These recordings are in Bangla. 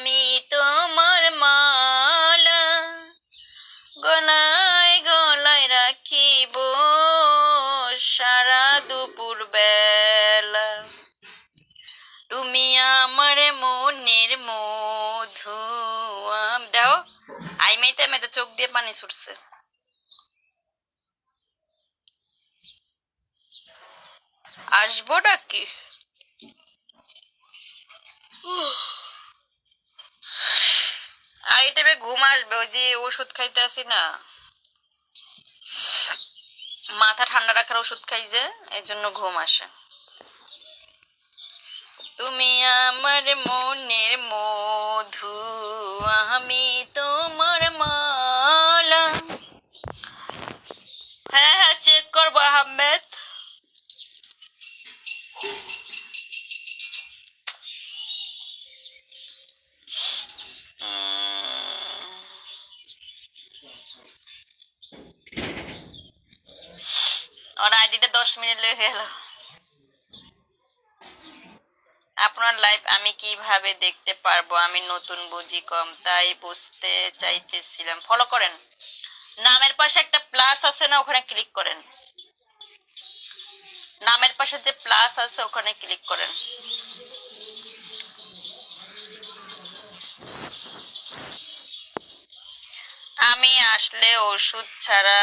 আমি তোমার মালা গলায় গলায় রাখিব সারা দুপুর বেলা। তুমি আমার মনের মধু। দাও আই মেতে মেতে চোখ দিয়ে পানি ছুটছে। আসবো নাকি? এই টাইমে ঘুম আসবে, ওই যে ওষুধ খাইতে আসি না, মাথা ঠান্ডা রাখার ওষুধ খাই যে, এই জন্য ঘুম আসে। তুমি আমার মনের মধু, আমি তোমার মালা। হ্যাঁ হ্যাঁ, চেক করবো আহমেদ। ওর আইডিটা 10 মিনিট লেগে গেল। আপনার লাইভ আমি কিভাবে দেখতে পারবো? আমি নতুন, বুঝি কম, তাই বুঝতে চাইতেছিলাম। ফলো করেন, নামের পাশে একটা প্লাস আছে না, ওখানে ক্লিক করেন। নামের পাশে যে প্লাস আছে ওখানে ক্লিক করেন। আমি আসলে ওষুধ ছাড়া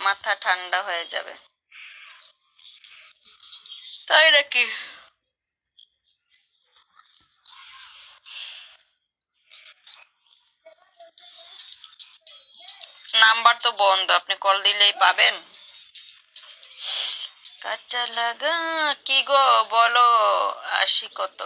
মাথা ঠান্ডা হয়ে যাবে। তাই নাকি? নাম্বার তো বন্ধ, আপনি কল দিলেই পাবেন। কাটা লাগা কি গো, বলো আসি কত?